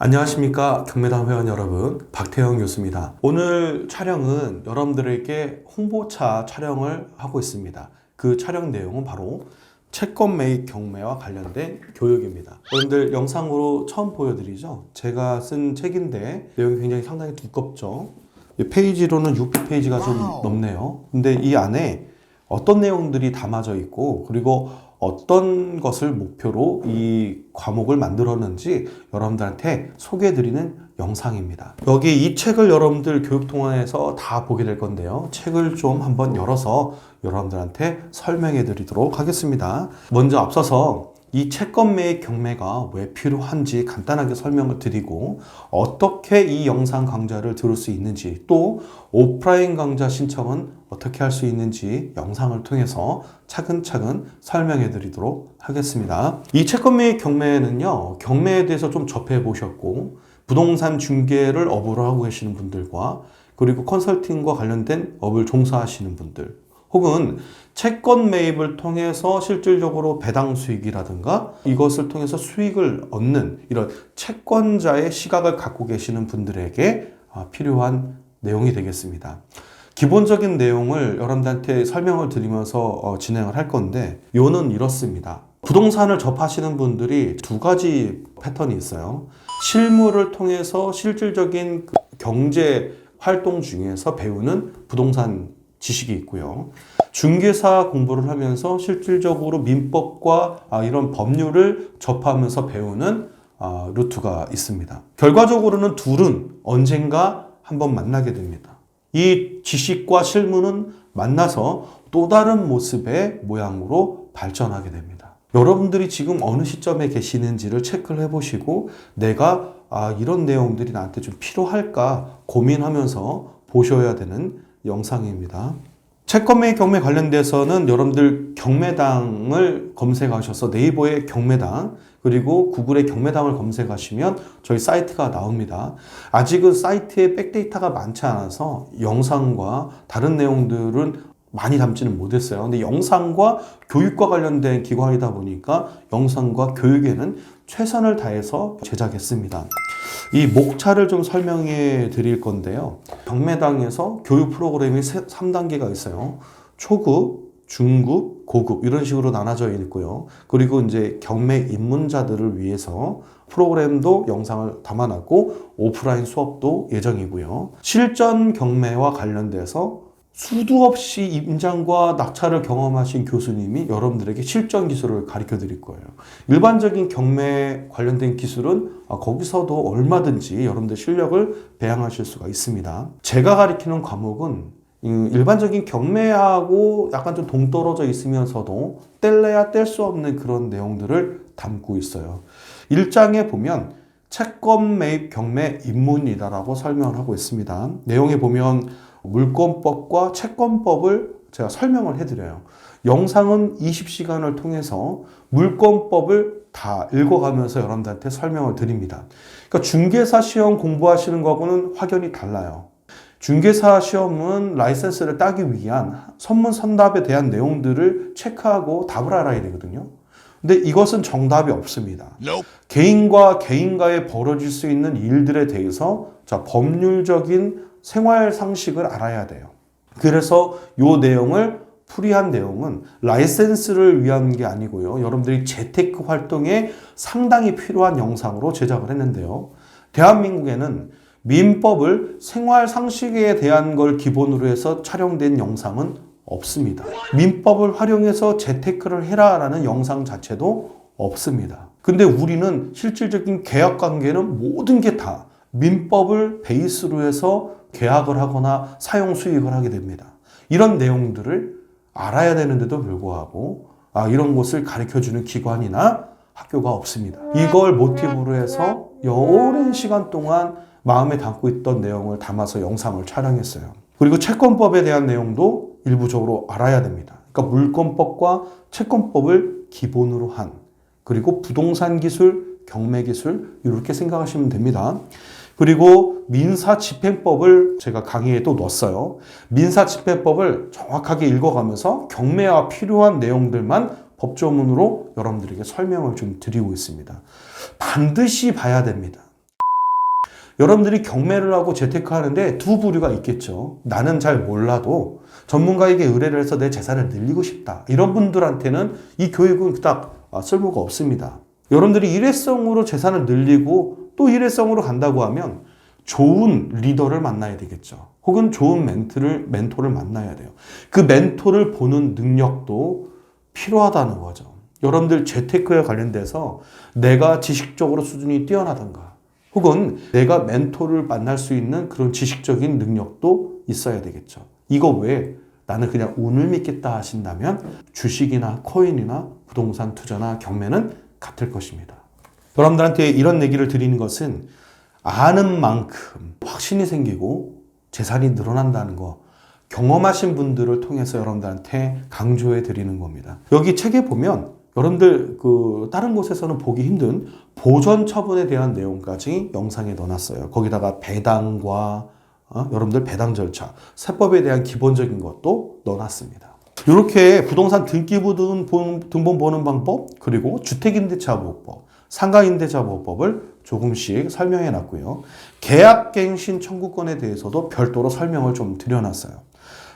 안녕하십니까 경매당 회원 여러분, 박태영 교수입니다. 오늘 촬영은 여러분들에게 홍보차 촬영을 하고 있습니다. 그 촬영 내용은 바로 채권 매입 경매와 관련된 교육입니다. 여러분들 영상으로 처음 보여드리죠. 제가 쓴 책인데 내용이 굉장히 상당히 두껍죠. 페이지로는 600페이지가 좀 넘네요. 근데 이 안에 어떤 내용들이 담아져 있고, 그리고 어떤 것을 목표로 이 과목을 만들었는지 여러분들한테 소개해드리는 영상입니다. 여기 이 책을 여러분들 교육통화에서 다 보게 될 건데요. 책을 좀 한번 열어서 여러분들한테 설명해 드리도록 하겠습니다. 먼저 앞서서 이 채권 매입 경매가 왜 필요한지 간단하게 설명을 드리고, 어떻게 이 영상 강좌를 들을 수 있는지, 또 오프라인 강좌 신청은 어떻게 할 수 있는지 영상을 통해서 차근차근 설명해 드리도록 하겠습니다. 이 채권 매입 경매는요, 경매에 대해서 좀 접해 보셨고, 부동산 중개를 업으로 하고 계시는 분들과, 그리고 컨설팅과 관련된 업을 종사하시는 분들, 혹은 채권 매입을 통해서 실질적으로 배당 수익이라든가 이것을 통해서 수익을 얻는 이런 채권자의 시각을 갖고 계시는 분들에게 필요한 내용이 되겠습니다. 기본적인 내용을 여러분들한테 설명을 드리면서 진행을 할 건데, 요는 이렇습니다. 부동산을 접하시는 분들이 두 가지 패턴이 있어요. 실무를 통해서 실질적인 경제 활동 중에서 배우는 부동산 지식이 있고요. 중개사 공부를 하면서 실질적으로 민법과 이런 법률을 접하면서 배우는 루트가 있습니다. 결과적으로는 둘은 언젠가 한번 만나게 됩니다. 이 지식과 실무는 만나서 또 다른 모습의 모양으로 발전하게 됩니다. 여러분들이 지금 어느 시점에 계시는지를 체크를 해보시고, 내가 이런 내용들이 나한테 좀 필요할까 고민하면서 보셔야 되는 영상입니다. 채권 매입 경매 관련돼서는 여러분들 경매당을 검색하셔서 네이버에 경매당, 그리고 구글에 경매당을 검색하시면 저희 사이트가 나옵니다. 아직은 사이트에 백데이터가 많지 않아서 영상과 다른 내용들은 많이 담지는 못했어요. 근데 영상과 교육과 관련된 기관이다 보니까 영상과 교육에는 최선을 다해서 제작했습니다. 이 목차를 좀 설명해 드릴 건데요. 경매당에서 교육 프로그램이 3단계가 있어요. 초급, 중급, 고급 이런 식으로 나눠져 있고요. 그리고 이제 경매 입문자들을 위해서 프로그램도 영상을 담아놨고, 오프라인 수업도 예정이고요. 실전 경매와 관련돼서 수도 없이 임장과 낙찰을 경험하신 교수님이 여러분들에게 실전 기술을 가르쳐 드릴 거예요. 일반적인 경매 관련된 기술은 거기서도 얼마든지 여러분들 실력을 배양하실 수가 있습니다. 제가 가르치는 과목은 일반적인 경매하고 약간 좀 동떨어져 있으면서도 뗄래야 뗄 수 없는 그런 내용들을 담고 있어요. 1장에 보면 채권 매입 경매 입문이다라고 설명을 하고 있습니다. 내용에 보면 물권법과 채권법을 제가 설명을 해드려요. 영상은 20시간을 통해서 물권법을 다 읽어가면서 여러분들한테 설명을 드립니다. 그러니까 중개사 시험 공부하시는 거하고는 확연히 달라요. 중개사 시험은 라이센스를 따기 위한 선문선답에 대한 내용들을 체크하고 답을 알아야 되거든요. 근데 이것은 정답이 없습니다. 개인과 개인과에 벌어질 수 있는 일들에 대해서 법률적인 생활 상식을 알아야 돼요. 그래서 이 내용을 풀이한 내용은 라이센스를 위한 게 아니고요. 여러분들이 재테크 활동에 상당히 필요한 영상으로 제작을 했는데요. 대한민국에는 민법을 생활 상식에 대한 걸 기본으로 해서 촬영된 영상은 없습니다. 민법을 활용해서 재테크를 해라라는 영상 자체도 없습니다. 근데 우리는 실질적인 계약 관계는 모든 게 다 민법을 베이스로 해서 계약을 하거나 사용 수익을 하게 됩니다. 이런 내용들을 알아야 되는데도 불구하고 이런 것을 가르쳐주는 기관이나 학교가 없습니다. 이걸 모티브로 해서 오랜 시간 동안 마음에 담고 있던 내용을 담아서 영상을 촬영했어요. 그리고 채권법에 대한 내용도 일부적으로 알아야 됩니다. 그러니까 물권법과 채권법을 기본으로 한, 그리고 부동산 기술, 경매 기술 이렇게 생각하시면 됩니다. 그리고 민사집행법을 제가 강의에 또 넣었어요. 민사집행법을 정확하게 읽어가면서 경매와 필요한 내용들만 법조문으로 여러분들에게 설명을 좀 드리고 있습니다. 반드시 봐야 됩니다. 여러분들이 경매를 하고 재테크 하는데 두 부류가 있겠죠. 나는 잘 몰라도 전문가에게 의뢰를 해서 내 재산을 늘리고 싶다. 이런 분들한테는 이 교육은 딱 쓸모가 없습니다. 여러분들이 일회성으로 재산을 늘리고 또 일회성으로 간다고 하면 좋은 리더를 만나야 되겠죠. 혹은 좋은 멘토를 만나야 돼요. 그 멘토를 보는 능력도 필요하다는 거죠. 여러분들 재테크에 관련돼서 내가 지식적으로 수준이 뛰어나던가 혹은 내가 멘토를 만날 수 있는 그런 지식적인 능력도 있어야 되겠죠. 이거 외에 나는 그냥 운을 믿겠다 하신다면 주식이나 코인이나 부동산 투자나 경매는 같을 것입니다. 여러분들한테 이런 얘기를 드리는 것은 아는 만큼 확신이 생기고 재산이 늘어난다는 거 경험하신 분들을 통해서 여러분들한테 강조해 드리는 겁니다. 여기 책에 보면 여러분들 다른 곳에서는 보기 힘든 보전 처분에 대한 내용까지 영상에 넣어놨어요. 거기다가 배당과 여러분들 배당 절차, 세법에 대한 기본적인 것도 넣어놨습니다. 이렇게 부동산 등기부등 등본 보는 방법, 그리고 주택임대차보호법, 상가임대차보호법을 조금씩 설명해 놨고요. 계약갱신 청구권에 대해서도 별도로 설명을 좀 드려놨어요.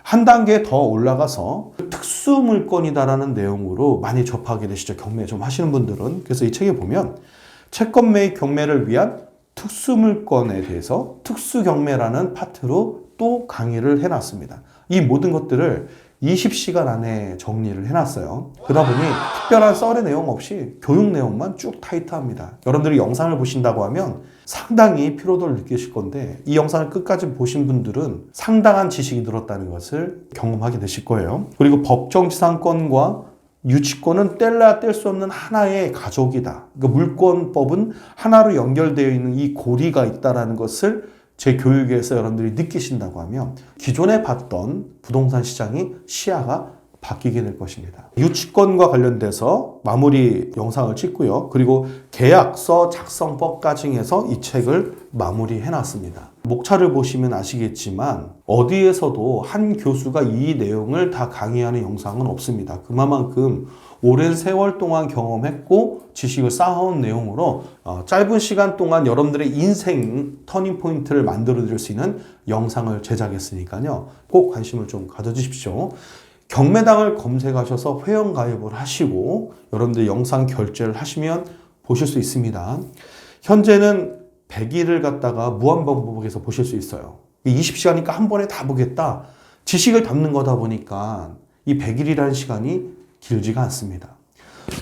한 단계 더 올라가서 특수물건이다라는 내용으로 많이 접하게 되시죠. 경매 좀 하시는 분들은. 그래서 이 책에 보면 채권 매입 경매를 위한 특수물건에 대해서 특수경매라는 파트로 또 강의를 해놨습니다. 이 모든 것들을 20시간 안에 정리를 해놨어요. 그러다 보니 특별한 썰의 내용 없이 교육 내용만 쭉 타이트합니다. 여러분들이 영상을 보신다고 하면 상당히 피로도를 느끼실 건데 이 영상을 끝까지 보신 분들은 상당한 지식이 늘었다는 것을 경험하게 되실 거예요. 그리고 법정지상권과 유치권은 뗄래야 뗄 수 없는 하나의 가족이다. 그러니까 물권법은 하나로 연결되어 있는 이 고리가 있다는 것을 제 교육에서 여러분들이 느끼신다고 하면 기존에 봤던 부동산 시장이 시야가 바뀌게 될 것입니다. 유치권과 관련돼서 마무리 영상을 찍고요. 그리고 계약서 작성법까지 해서 이 책을 마무리해 놨습니다. 목차를 보시면 아시겠지만 어디에서도 한 교수가 이 내용을 다 강의하는 영상은 없습니다. 그만큼 오랜 세월 동안 경험했고 지식을 쌓아온 내용으로 짧은 시간 동안 여러분들의 인생 터닝포인트를 만들어 드릴 수 있는 영상을 제작했으니까요. 꼭 관심을 좀 가져주십시오. 경매당을 검색하셔서 회원가입을 하시고 여러분들 영상 결제를 하시면 보실 수 있습니다. 현재는 100일을 갖다가 무한반복해서 보실 수 있어요. 20시간이니까 한 번에 다 보겠다. 지식을 담는 거다 보니까 이 100일이라는 시간이 길지가 않습니다.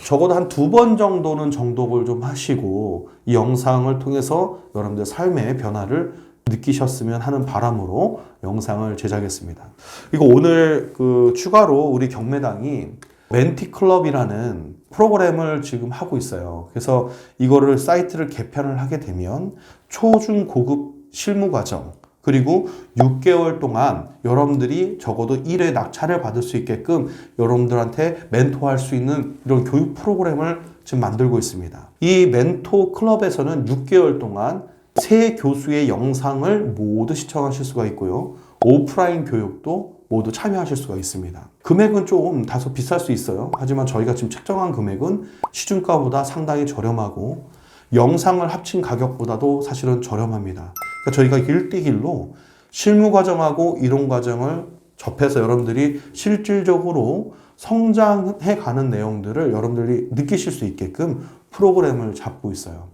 적어도 한 2번 정도는 정독을 좀 하시고 이 영상을 통해서 여러분들 삶의 변화를 느끼셨으면 하는 바람으로 영상을 제작했습니다. 그리고 오늘 추가로 우리 경매당이 멘티클럽이라는 프로그램을 지금 하고 있어요. 그래서 이거를 사이트를 개편을 하게 되면 초중 고급 실무과정 그리고 6개월 동안 여러분들이 적어도 1회 낙찰을 받을 수 있게끔 여러분들한테 멘토할 수 있는 이런 교육 프로그램을 지금 만들고 있습니다. 이 멘토 클럽에서는 6개월 동안 세 교수의 영상을 모두 시청하실 수가 있고요. 오프라인 교육도 모두 참여하실 수가 있습니다. 금액은 좀 다소 비쌀 수 있어요. 하지만 저희가 지금 책정한 금액은 시중가보다 상당히 저렴하고 영상을 합친 가격보다도 사실은 저렴합니다. 그러니까 저희가 1대1로 실무과정하고 이론과정을 접해서 여러분들이 실질적으로 성장해가는 내용들을 여러분들이 느끼실 수 있게끔 프로그램을 잡고 있어요.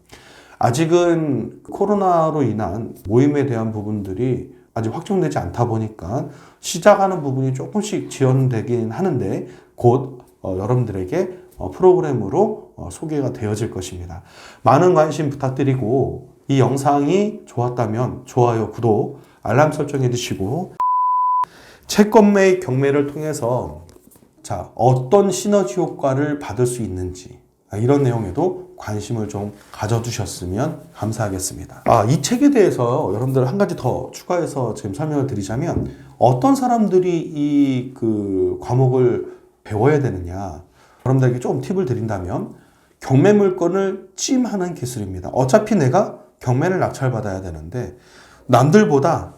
아직은 코로나로 인한 모임에 대한 부분들이 아직 확정되지 않다 보니까 시작하는 부분이 조금씩 지연되긴 하는데 곧 여러분들에게 프로그램으로 소개가 되어질 것입니다. 많은 관심 부탁드리고 이 영상이 좋았다면 좋아요, 구독, 알람 설정해 주시고 채권 매입 경매를 통해서 어떤 시너지 효과를 받을 수 있는지 이런 내용에도 관심을 좀 가져두셨으면 감사하겠습니다. 이 책에 대해서 여러분들 한 가지 더 추가해서 지금 설명을 드리자면 어떤 사람들이 이 과목을 배워야 되느냐 여러분들에게 좀 팁을 드린다면 경매 물건을 찜하는 기술입니다. 어차피 내가 경매를 낙찰받아야 되는데 남들보다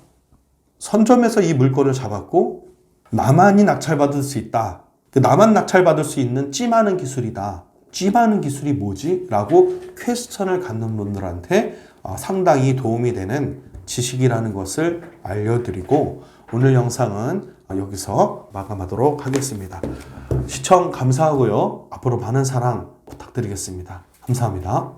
선점해서 이 물건을 잡았고 나만이 낙찰받을 수 있다. 나만 낙찰받을 수 있는 찜하는 기술이다. 찜하는 기술이 뭐지? 라고 퀘스천을 갖는 분들한테 상당히 도움이 되는 지식이라는 것을 알려드리고 오늘 영상은 여기서 마감하도록 하겠습니다. 시청 감사하고요. 앞으로 많은 사랑 부탁드리겠습니다. 감사합니다.